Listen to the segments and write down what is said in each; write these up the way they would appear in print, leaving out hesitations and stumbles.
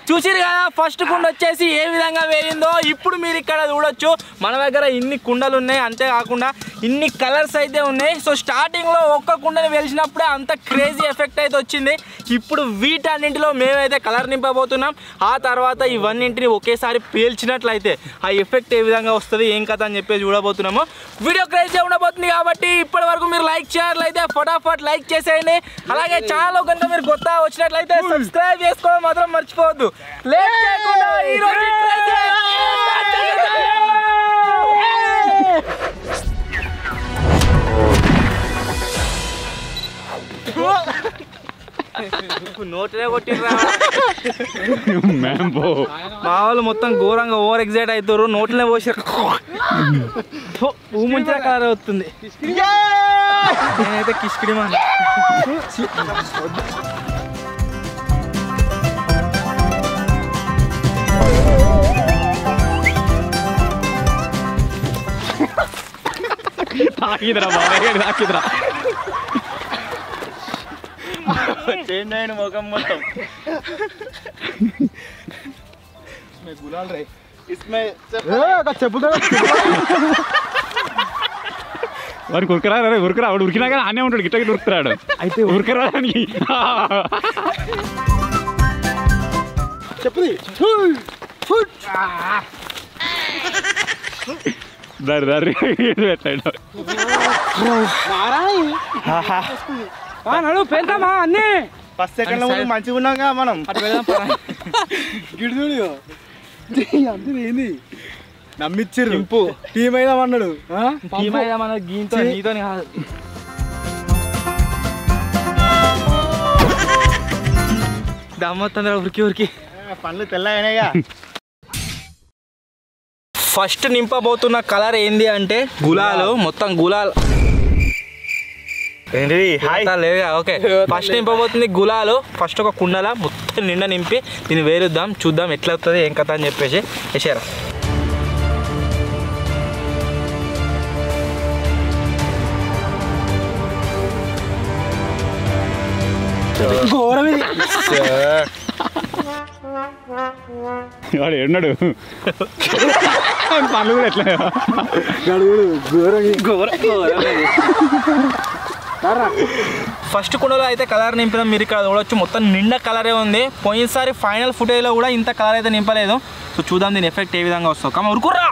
చూసిరు కదా ఫస్ట్ కుండ వచ్చేసి ఏ విధంగా వేయిందో ఇప్పుడు మీరు ఇక్కడ చూడొచ్చు మన దగ్గర ఇన్ని కుండలు ఉన్నాయి అంతే కాకుండా ఇన్ని కలర్స్ అయితే ఉన్నాయి సో స్టార్టింగ్ లో ఒక్క కుండని వెలిసినప్పుడే అంత క్రేజీ ఎఫెక్ట్ అయితే వచ్చింది ఇప్పుడు వీటన్నింటిలో మేమైతే కలర్ నింపబోతున్నాం ఆ తర్వాత ఇవన్నింటిని ఒకేసారి పేల్చినట్లయితే ఆ ఎఫెక్ట్ ఏ విధంగా వస్తుంది ఏం కథ అని చెప్పి చూడబోతున్నాము వీడియో క్రేజీ ఉండబోతుంది కాబట్టి ఇప్పటి వరకు మీరు లైక్ చేయాలైతే ఫటాఫట్ లైక్ చేసేయండి అలాగే ఛానల్ కనుక మీరు కొత్తగా వచ్చినట్లయితే సబ్స్క్రైబ్ చేసుకోవడం మాత్రం మర్చిపోవద్దు లేట్ చేయకుండా ఈ రోజు నోట్లే కొట్టిర్రా మా వాళ్ళు మొత్తం ఘోరంగా ఓవర్ ఎగ్జైట్ అవుతారు నోట్లే పోసారు ఊముంచిన కలర్ వస్తుంది నేనైతే కిష్కిడి మా తాకిద్రా బాబాయ్ తాకిద్రా చేంజ్ అయిన ముఖం మొత్తం గులాల్ రే వాడికి ఉరకరా ఉరకరా వాడు ఉరికినా కానీ ఆనే ఉంటాడు గిట్ట గిట్ట ఉరుకుతాడు అయితే ఉరకరాడానికి చెప్పుది దారి దారి పెట్టాడు నడు పెళ్తామా అన్నీ ఫస్ట్ సెకండ్ లో మంచిగా ఉన్నాగా మనం గిడుదుడు అందరూ ఏంది నమ్మిచ్చిర్రు టీం అయినా అన్నాడు గీతో నీతో కాదు దమ్మొత్తందిరా ఉరికి ఉరికి పండ్లు తెల్లయినాయిగా ఫస్ట్ నింపబోతున్న కలర్ ఏంది అంటే గులాలు మొత్తం గులాల్ లేదా ఓకే ఫస్ట్ నింపబోతుంది గులాలు ఫస్ట్ ఒక కుండల మొత్తం నిండా నింపి దీన్ని వేరుద్దాం చూద్దాం ఎట్లా అవుతుంది ఏం కథ అని చెప్పేసి వేసారా వాడు ఎన్నాడు పనులు కూడా ఎట్లా ఫస్ట్ కుండలో అయితే కలర్ నింపినాం మీరు ఇక్కడ చూడొచ్చు మొత్తం నిండా కలరే ఉంది పోయినసారి ఫైనల్ ఫుటేజ్లో కూడా ఇంత కలర్ అయితే నింపలేదు సో చూద్దాం దీని ఎఫెక్ట్ ఏ విధంగా వస్తుంది కమ ఉరుకుర్రా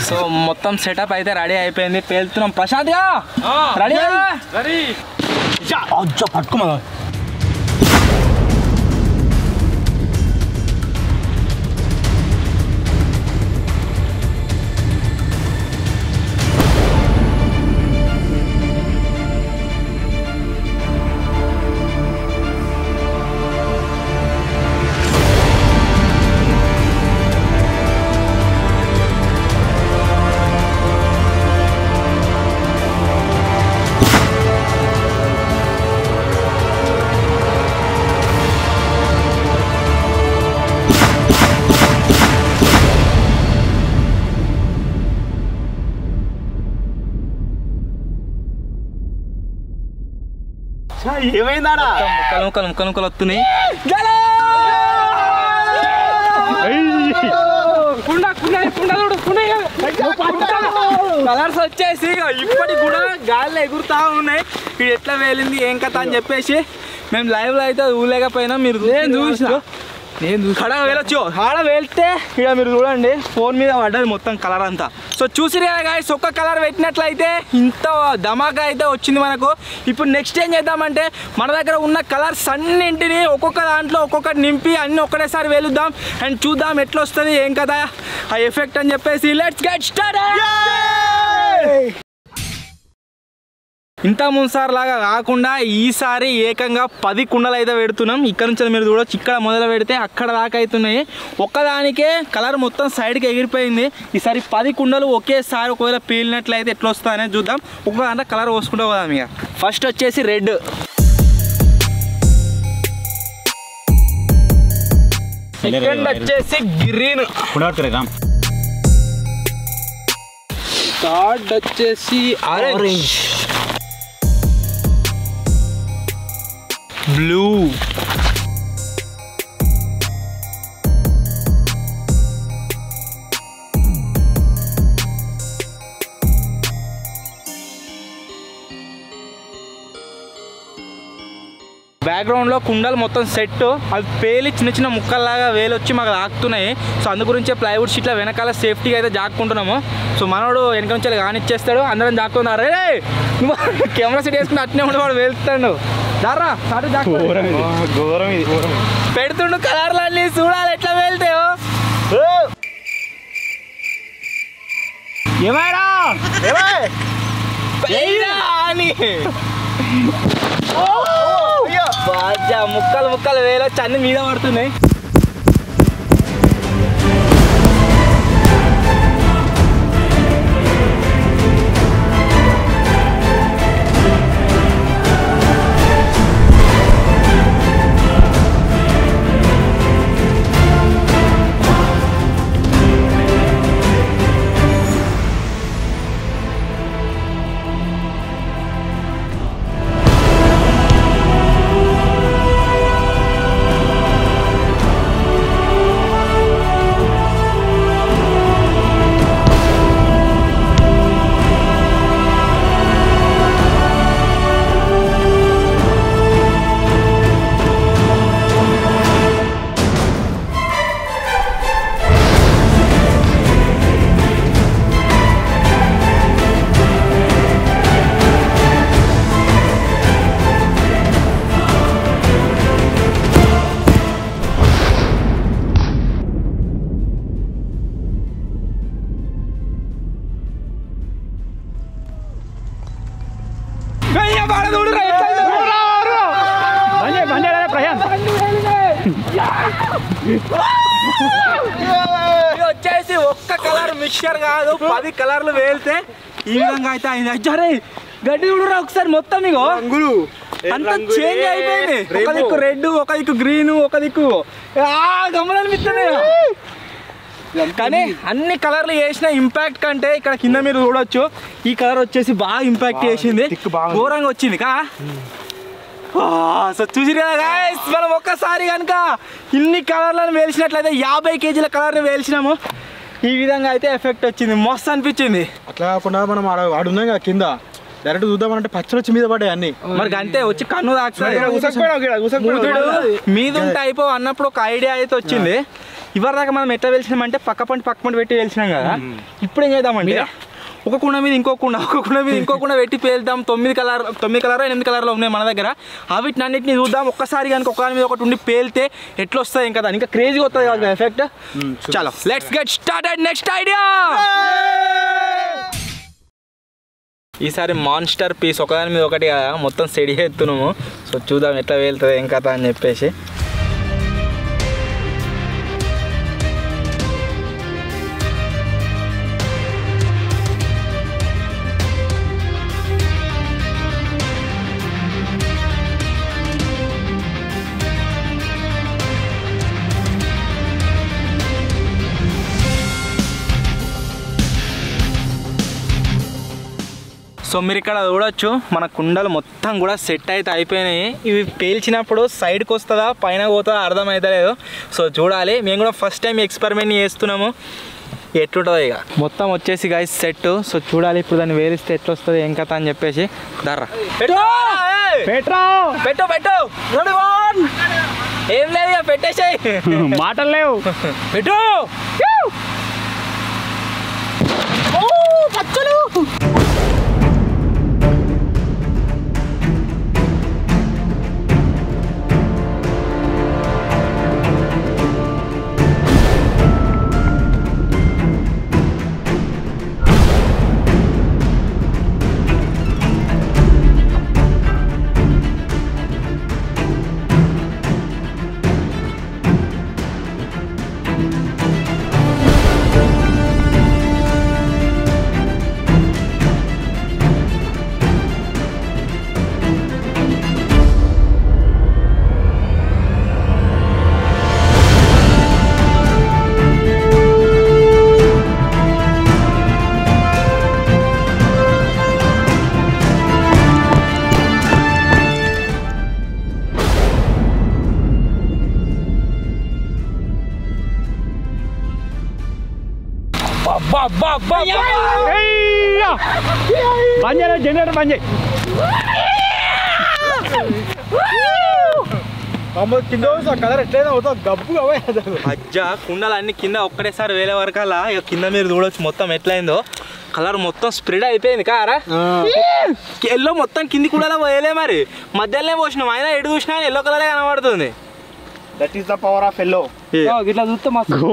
సో మొత్తం సెటప్ అయితే రెడీ అయిపోయింది పేలుతున్నాం ప్రశాంత్గా రెడీ పట్టుకోమా ఏమైందాడా ముక్కలు వస్తున్నాయి కలర్స్ వచ్చేసి ఇప్పటికి కూడా గాలిలో ఎగురుతా ఉన్నాయి ఇది ఎట్లా వేలింది ఏం కథ అని చెప్పేసి మేము లైవ్లో అయితే ఊలేకపోయినా మీరు చూసిన నేను కడ వేలొచ్చు ఆడ వెళ్తే ఇక మీరు చూడండి ఫోన్ మీద పడ్డది మొత్తం కలర్ అంతా సో చూసిరే గాయ్స్ ఒక్క కలర్ పెట్టినట్లయితే ఇంత ధమాకా అయితే వచ్చింది మనకు ఇప్పుడు నెక్స్ట్ ఏం చేద్దామంటే మన దగ్గర ఉన్న కలర్స్ అన్నింటినీ ఒక్కొక్క దాంట్లో ఒక్కొక్కటి నింపి అన్నీ ఒక్కటేసారి వెలుద్దాం అండ్ చూద్దాం ఎట్లా వస్తుంది ఏం కదా ఆ ఎఫెక్ట్ అని చెప్పేసి లెట్స్ గెట్ స్టార్టెడ్ ఇంత ముందుసారి లాగా కాకుండా ఈసారి ఏకంగా 10 కుండలు అయితే పెడుతున్నాం ఇక్కడ నుంచి మీరు చూడొచ్చు ఇక్కడ మొదలు పెడితే అక్కడ దాకా అవుతున్నాయి ఒక్కదానికే కలర్ మొత్తం సైడ్కి ఎగిరిపోయింది ఈసారి 10 కుండలు ఒకేసారి ఒకవేళ పీలినట్లయితే ఎట్లా వస్తుందనే చూద్దాం ఒక్కొక్క దాంట్లో కలర్ పోసుకుంటూ పోదాం ఇక ఫస్ట్ వచ్చేసి రెడ్ సెకండ్ వచ్చేసి గ్రీన్ థర్డ్ వచ్చేసి ఆరెంజ్ బ్లూ బ్యాక్గ్రౌండ్లో కుండలు మొత్తం సెట్ అవి పేలి చిన్న చిన్న ముక్కల్లాగా వేలొచ్చి మాకు ఆగుతున్నాయి. సో అందు గురించే ప్లైవుడ్ షీట్ల వెనకాల సేఫ్టీగా అయితే జాక్కుంటున్నాము. సో మనోడు వెనక నుంచి కానిచ్చేస్తాడు, అందరం జాక్కున్నారు. రే నువ్వు కెమెరా సెట్ వేసుకుని అట్నే ఉండి వాడు వెళ్తాడు. దారా ఘోరం ఇది. పెడుతుండు కలర్లు అన్నీ చూడాలి ఎట్లా వెళ్తాయో. ఏమైనా అని ముక్కలు ముక్కలు వేలొచ్చి అన్ని మీద పడుతున్నాయి. వచ్చేసి ఒక్క కలర్ మిక్చర్ కాదు 10 కలర్లు వేలితే ఈ విధంగా అయితే అయింది. అజ్జారే గడ్డి చూడరా ఒకసారి మొత్తం ఇగో రంగులు అంతా చేంజ్ అయిపోయింది. ఒక దిక్కు రెడ్, ఒక దిక్కు గ్రీన్, ఒక దిక్కు గమనిస్తుంది. కానీ అన్ని కలర్లు వేసిన ఇంపాక్ట్ కంటే ఇక్కడ కింద మీరు చూడొచ్చు ఈ కలర్ వచ్చేసి బాగా ఇంపాక్ట్ చేసింది, ఘోరంగా వచ్చింది కా. సో చూసి కదా గైస్, మనం ఒక్కసారి కనుక ఇన్ని కలర్లను వేల్చినట్లయితే 50 కేజీల కలర్ని వేల్చినాము. ఈ విధంగా అయితే ఎఫెక్ట్ వచ్చింది, మస్తు అనిపించింది. అట్లా కాకుండా మనం ఆడున్నాం కదా కింద డైరెక్ట్ చూద్దామంటే పచ్చలు వచ్చి మీద పడ్డాయి అన్ని. మరి అంతే వచ్చి కన్ను తాకుతుంది మీద ఉంటే అయిపో అన్నప్పుడు ఒక ఐడియా అయితే వచ్చింది. ఇవరిదాకా మనం ఎట్లా వెలిసినామంటే పక్క పంట పెట్టి వెలిసినాం కదా. ఇప్పుడు ఏం చేద్దామంటే ఒక కుండ మీద ఇంకో కుండ, ఒక కుండ మీద ఇంకో కుండ పెట్టి పేలుద్దాం. 9 కలర్ 8 కలర్లు ఉన్నాయి మన దగ్గర. వీటిని అన్నింటినీ చూద్దాం. ఒక్కసారి కనుక ఒక మీద ఒకటి ఉండి పేలితే ఎట్లా వస్తుంది ఇంకా దాని ఇంకా క్రేజీగా వస్తుంది కదా ఎఫెక్ట్. చలో let's get started. Next idea, ఈసారి మాన్స్టర్ పీస్ ఒకదాని మీద ఒకటి మొత్తం సెడి ఎత్తున్నాము. సో చూద్దాం ఎట్లా వెళ్తుంది ఏం కథ అని చెప్పేసి. సో మీరు ఇక్కడ చూడొచ్చు మన కుండలు మొత్తం కూడా సెట్ అయితే అయిపోయినాయి. ఇవి పేల్చినప్పుడు సైడ్కి వస్తుందా పైన పోతుందా అర్థమవుతలేదు. సో చూడాలి, మేము కూడా ఫస్ట్ టైం ఎక్స్పెరిమెంట్ చేస్తున్నాము ఎట్లుంటుందో. ఇక మొత్తం వచ్చేసి గైస్ సెట్. సో చూడాలి ఇప్పుడు దాన్ని వేలిస్తే ఎట్లా వస్తుంది ఏం కథ అని చెప్పేసి. దర్రా పెట్టు ఏం లేదు ఇక పెట్టేసాయి, మాటలు లేవు. పెట్టు పచ్చలు. బంద్ చేయాలి, జనరేటర్ బంద్ చేయి. కింద కలర్ ఎట్లయినా అవుతావు గబ్బుగా అజ్జా కుండలు అన్ని కింద ఒక్కటేసారి వేలే వరకు అలా ఇక కింద మీరు చూడొచ్చు మొత్తం ఎట్లయిందో కలర్ మొత్తం స్ప్రెడ్ అయిపోయింది కారా ఎల్లో మొత్తం కింది కూడా వేయలే మరి మధ్యలోనే పోసినాం అయినా ఎటు చూసినా ఎల్లో కలరే కనబడుతుంది that is the power of yellow ఇట్లా చూస్తే మస్తు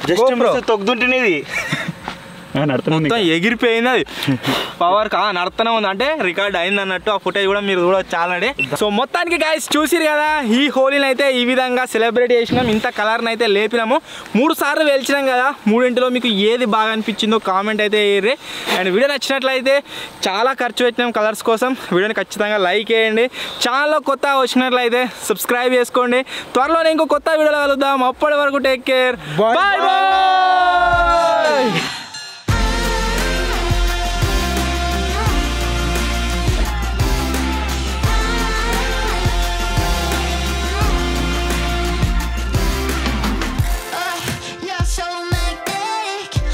జస్ట్ తొక్కుతుంటే ఇది నడుతున్నాను మొత్తం ఎగిరిపోయింది అది పవర్ నడుస్తూనే ఉంది అంటే రికార్డ్ అయింది అన్నట్టు ఆ ఫుటేజ్ కూడా మీరు చూడవచ్చు ఆల్రెడీ సో మొత్తానికి గైస్ చూసిరు కదా ఈ హోలీని అయితే ఈ విధంగా సెలబ్రేట్ చేసినాం ఇంత కలర్ని అయితే లేపినాము 3 సార్లు వేల్చినాం కదా 3 మీకు ఏది బాగా అనిపించిందో కామెంట్ అయితే వేయర్రి అండ్ వీడియో నచ్చినట్లయితే చాలా ఖర్చు పెట్టినాం కలర్స్ కోసం వీడియోని ఖచ్చితంగా లైక్ చేయండి ఛానల్లో కొత్త వచ్చినట్లయితే సబ్స్క్రైబ్ చేసుకోండి త్వరలోనే ఇంకో కొత్త వీడియోలో కలుద్దాం అప్పటి వరకు టేక్ కేర్ బాయ్ బాయ్